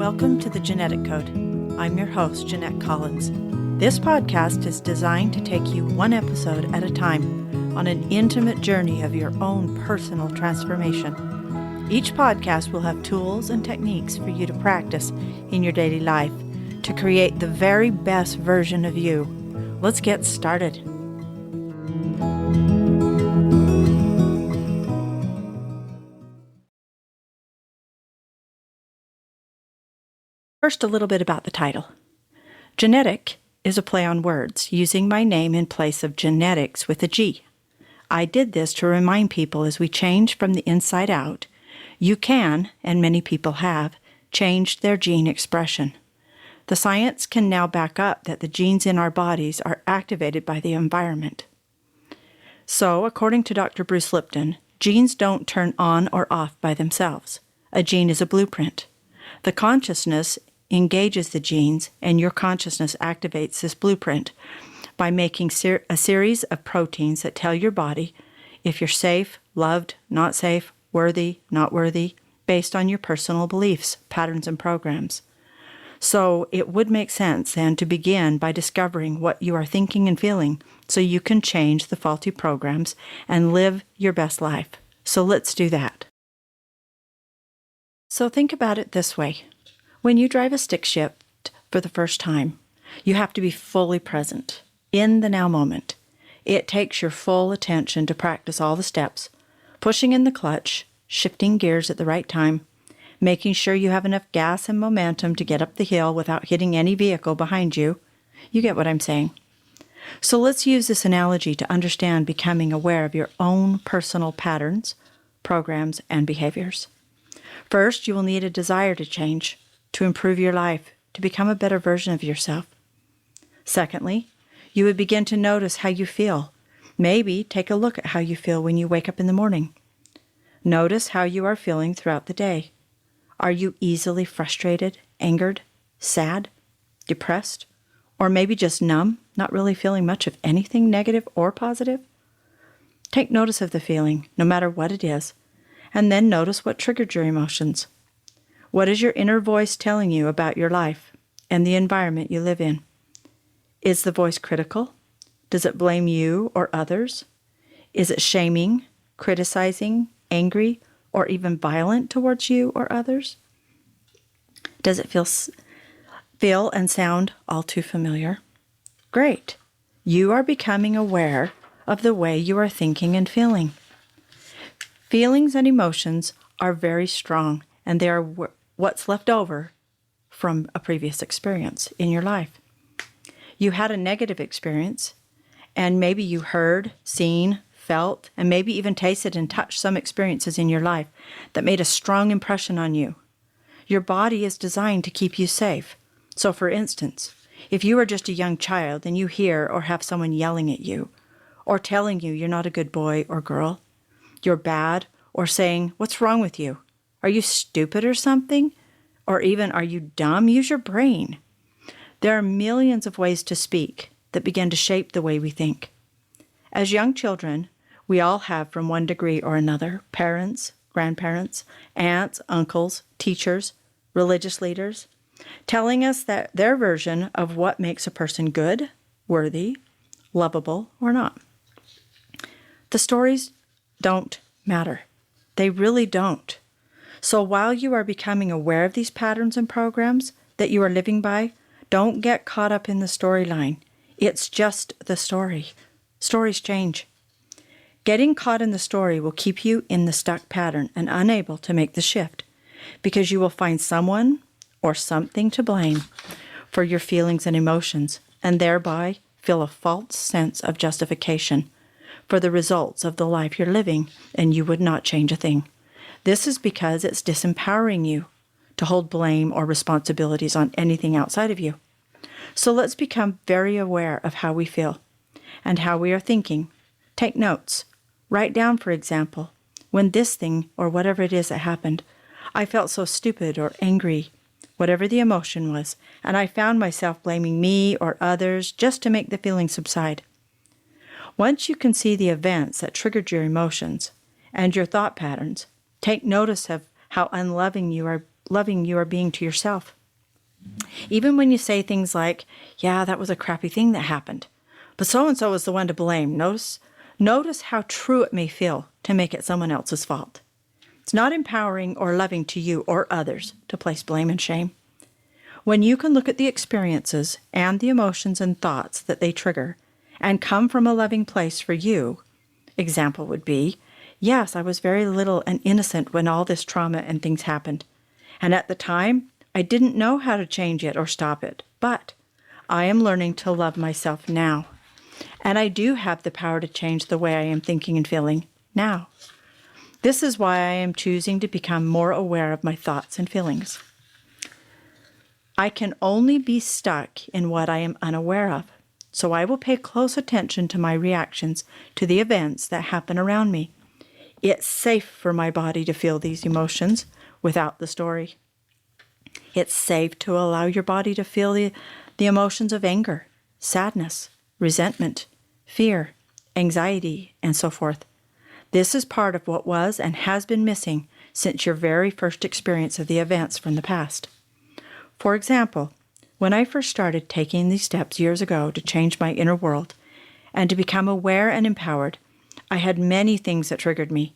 Welcome to the Genetic Code. I'm your host, Jeanette Collins. This podcast is designed to take you one episode at a time on an intimate journey of your own personal transformation. Each podcast will have tools and techniques for you to practice in your daily life to create the very best version of you. Let's get started. First, a little bit about the title. Genetic is a play on words, using my name in place of genetics with a G. I did this to remind people as we change from the inside out, you can, and many people have, changed their gene expression. The science can now back up that the genes in our bodies are activated by the environment. So, according to Dr. Bruce Lipton, genes don't turn on or off by themselves. A gene is a blueprint. The consciousness engages the genes, and your consciousness activates this blueprint by making a series of proteins that tell your body if you're safe, loved, not safe, worthy, not worthy, based on your personal beliefs, patterns, and programs. So it would make sense then to begin by discovering what you are thinking and feeling so you can change the faulty programs and live your best life. So let's do that. So think about it this way. When you drive a stick shift for the first time, you have to be fully present, in the now moment. It takes your full attention to practice all the steps, pushing in the clutch, shifting gears at the right time, making sure you have enough gas and momentum to get up the hill without hitting any vehicle behind you. You get what I'm saying. So let's use this analogy to understand becoming aware of your own personal patterns, programs, and behaviors. First, you will need a desire to change, to improve your life, to become a better version of yourself. Secondly, you would begin to notice how you feel. Maybe take a look at how you feel when you wake up in the morning. Notice how you are feeling throughout the day. Are you easily frustrated, angered, sad, depressed, or maybe just numb, not really feeling much of anything negative or positive? Take notice of the feeling, no matter what it is, and then notice what triggered your emotions. What is your inner voice telling you about your life and the environment you live in? Is the voice critical? Does it blame you or others? Is it shaming, criticizing, angry, or even violent towards you or others? Does it feel and sound all too familiar? Great. You are becoming aware of the way you are thinking and feeling. Feelings and emotions are very strong, and they are what's left over from a previous experience in your life. You had a negative experience, and maybe you heard, seen, felt, and maybe even tasted and touched some experiences in your life that made a strong impression on you. Your body is designed to keep you safe. So, for instance, if you are just a young child and you hear or have someone yelling at you, or telling you you're not a good boy or girl, you're bad, or saying, "What's wrong with you? Are you stupid or something?" Or even, "Are you dumb? Use your brain." There are millions of ways to speak that begin to shape the way we think. As young children, we all have, from one degree or another, parents, grandparents, aunts, uncles, teachers, religious leaders, telling us that their version of what makes a person good, worthy, lovable, or not. The stories don't matter. They really don't. So while you are becoming aware of these patterns and programs that you are living by, don't get caught up in the storyline. It's just the story. Stories change. Getting caught in the story will keep you in the stuck pattern and unable to make the shift, because you will find someone or something to blame for your feelings and emotions, and thereby feel a false sense of justification for the results of the life you're living, and you would not change a thing. This is because it's disempowering you to hold blame or responsibilities on anything outside of you. So let's become very aware of how we feel and how we are thinking. Take notes. Write down, for example, when this thing or whatever it is that happened, I felt so stupid or angry, whatever the emotion was, and I found myself blaming me or others just to make the feeling subside. Once you can see the events that triggered your emotions and your thought patterns, take notice of how unloving you are loving you are being to yourself. Even when you say things like, yeah, that was a crappy thing that happened, but so-and-so was the one to blame. Notice how true it may feel to make it someone else's fault. It's not empowering or loving to you or others to place blame and shame. When you can look at the experiences and the emotions and thoughts that they trigger and come from a loving place for you, example would be, yes, I was very little and innocent when all this trauma and things happened. And at the time, I didn't know how to change it or stop it, but I am learning to love myself now. And I do have the power to change the way I am thinking and feeling now. This is why I am choosing to become more aware of my thoughts and feelings. I can only be stuck in what I am unaware of, so I will pay close attention to my reactions to the events that happen around me. It's safe for my body to feel these emotions without the story. It's safe to allow your body to feel the emotions of anger, sadness, resentment, fear, anxiety, and so forth. This is part of what was and has been missing since your very first experience of the events from the past. For example, when I first started taking these steps years ago to change my inner world and to become aware and empowered, I had many things that triggered me.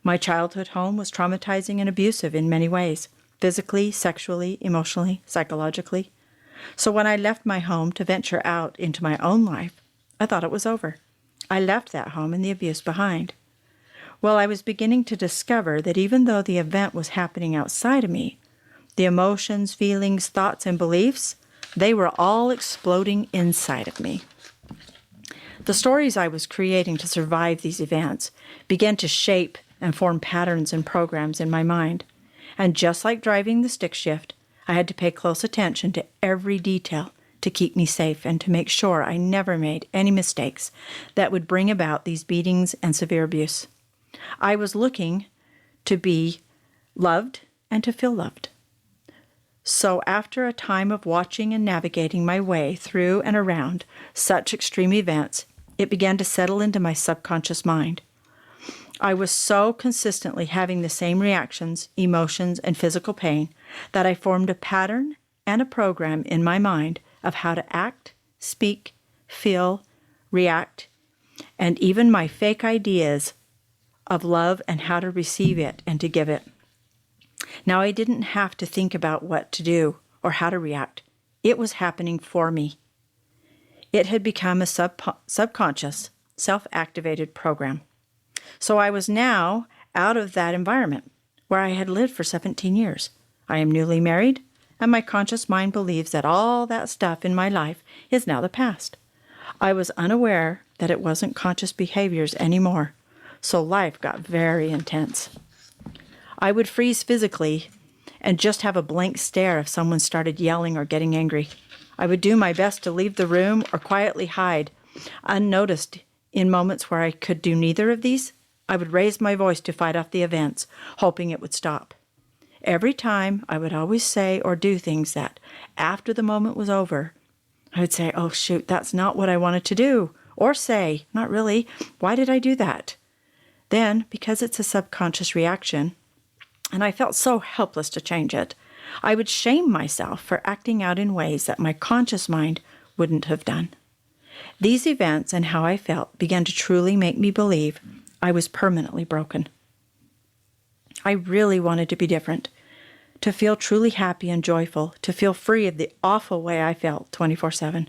My childhood home was traumatizing and abusive in many ways, physically, sexually, emotionally, psychologically. So when I left my home to venture out into my own life, I thought it was over. I left that home and the abuse behind. Well, I was beginning to discover that even though the event was happening outside of me, the emotions, feelings, thoughts, and beliefs, they were all exploding inside of me. The stories I was creating to survive these events began to shape and form patterns and programs in my mind. And just like driving the stick shift, I had to pay close attention to every detail to keep me safe and to make sure I never made any mistakes that would bring about these beatings and severe abuse. I was looking to be loved and to feel loved. So after a time of watching and navigating my way through and around such extreme events, it began to settle into my subconscious mind. I was so consistently having the same reactions, emotions, and physical pain that I formed a pattern and a program in my mind of how to act, speak, feel, react, and even my fake ideas of love and how to receive it and to give it. Now, I didn't have to think about what to do or how to react. It was happening for me. It had become a subconscious, self-activated program. So I was now out of that environment where I had lived for 17 years. I am newly married, and my conscious mind believes that all that stuff in my life is now the past. I was unaware that it wasn't conscious behaviors anymore, so life got very intense. I would freeze physically and just have a blank stare if someone started yelling or getting angry. I would do my best to leave the room or quietly hide, unnoticed. In moments where I could do neither of these, I would raise my voice to fight off the events, hoping it would stop. Every time, I would always say or do things that, after the moment was over, I would say, oh shoot, that's not what I wanted to do. Or say, not really, why did I do that? Then, because it's a subconscious reaction, and I felt so helpless to change it, I would shame myself for acting out in ways that my conscious mind wouldn't have done. These events and how I felt began to truly make me believe I was permanently broken. I really wanted to be different, to feel truly happy and joyful, to feel free of the awful way I felt 24/7.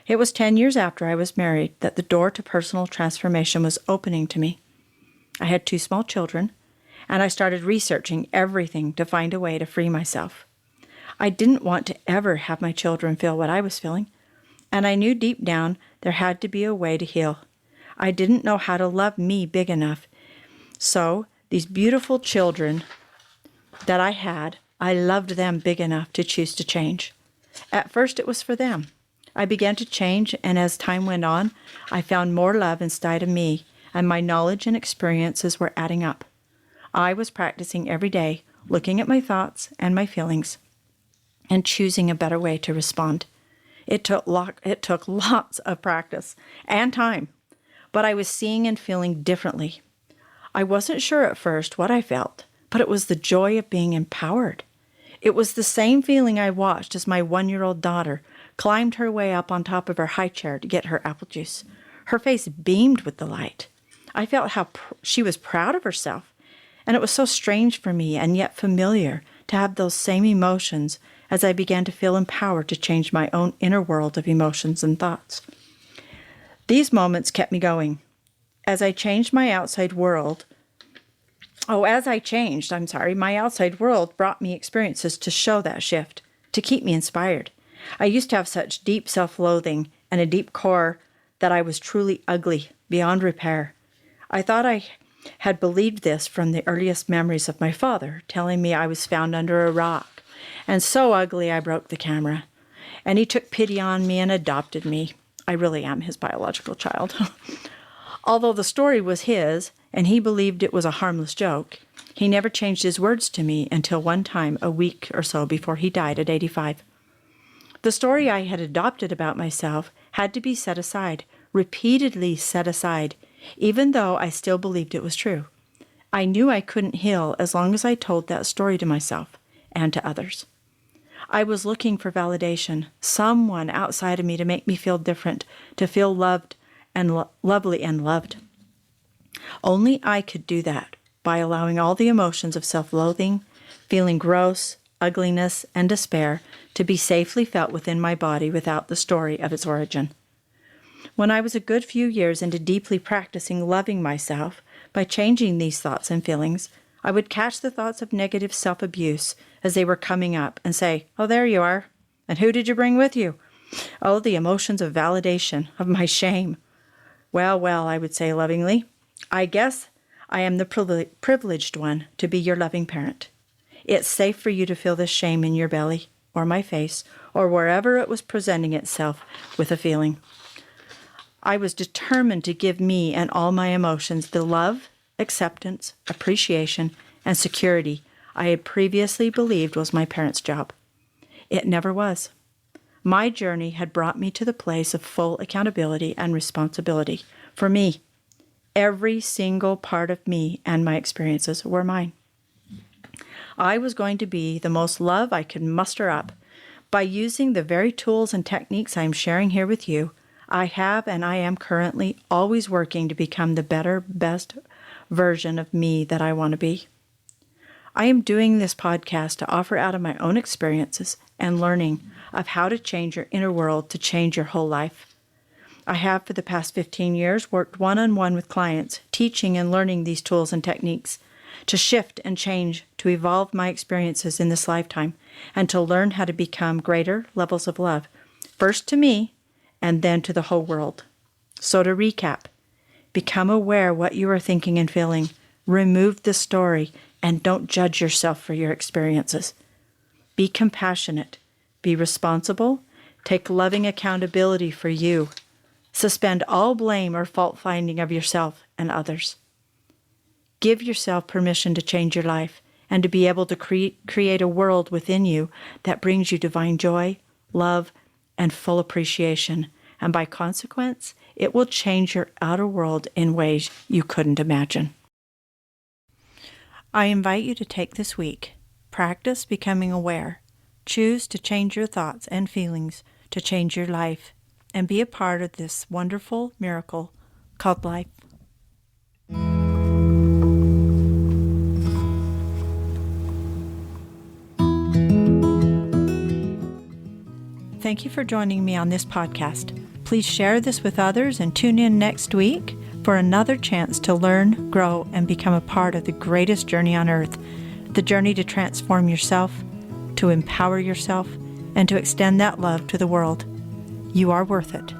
It was 10 years after I was married that the door to personal transformation was opening to me. I had 2 small children, and I started researching everything to find a way to free myself. I didn't want to ever have my children feel what I was feeling, and I knew deep down there had to be a way to heal. I didn't know how to love me big enough. So these beautiful children that I had, I loved them big enough to choose to change. At first it was for them. I began to change, and as time went on, I found more love inside of me, and my knowledge and experiences were adding up. I was practicing every day, looking at my thoughts and my feelings, and choosing a better way to respond. It took lots of practice and time, but I was seeing and feeling differently. I wasn't sure at first what I felt, but it was the joy of being empowered. It was the same feeling I watched as my 1-year-old daughter climbed her way up on top of her high chair to get her apple juice. Her face beamed with delight. I felt how she was proud of herself, and it was so strange for me and yet familiar to have those same emotions as I began to feel empowered to change my own inner world of emotions and thoughts. These moments kept me going. As I changed my outside world, my outside world brought me experiences to show that shift, to keep me inspired. I used to have such deep self-loathing and a deep core that I was truly ugly, beyond repair. I thought I had believed this from the earliest memories of my father, telling me I was found under a rock, and so ugly I broke the camera. And he took pity on me and adopted me. I really am his biological child. Although the story was his, and he believed it was a harmless joke, he never changed his words to me until one time a week or so before he died at 85. The story I had adopted about myself had to be set aside, repeatedly set aside, even though I still believed it was true. I knew I couldn't heal as long as I told that story to myself and to others. I was looking for validation, someone outside of me to make me feel different, to feel loved and lovely and loved. Only I could do that by allowing all the emotions of self-loathing, feeling gross, ugliness, and despair to be safely felt within my body without the story of its origin. When I was a good few years into deeply practicing loving myself by changing these thoughts and feelings, I would catch the thoughts of negative self-abuse as they were coming up and say, "Oh, there you are. And who did you bring with you?" Oh, the emotions of validation, of my shame. Well, I would say lovingly, I guess I am the privileged one to be your loving parent. It's safe for you to feel this shame in your belly, or my face, or wherever it was presenting itself with a feeling. I was determined to give me and all my emotions the love, acceptance, appreciation, and security I had previously believed was my parents' job. It never was. My journey had brought me to the place of full accountability and responsibility for me. Every single part of me and my experiences were mine. I was going to be the most love I could muster up. By using the very tools and techniques I am sharing here with you, I have and I am currently always working to become the better, best version of me that I want to be. I am doing this podcast to offer out of my own experiences and learning of how to change your inner world to change your whole life. I have for the past 15 years worked one-on-one with clients, teaching and learning these tools and techniques to shift and change, to evolve my experiences in this lifetime, and to learn how to become greater levels of love, first to me and then to the whole world. So to recap, become aware what you are thinking and feeling, remove the story, and don't judge yourself for your experiences. Be compassionate, be responsible, take loving accountability for you. Suspend all blame or fault-finding of yourself and others. Give yourself permission to change your life and to be able to create a world within you that brings you divine joy, love, and full appreciation. And by consequence, it will change your outer world in ways you couldn't imagine. I invite you to take this week, practice becoming aware, choose to change your thoughts and feelings to change your life, and be a part of this wonderful miracle called life. Thank you for joining me on this podcast. Please share this with others and tune in next week for another chance to learn, grow, and become a part of the greatest journey on earth, the journey to transform yourself, to empower yourself, and to extend that love to the world. You are worth it.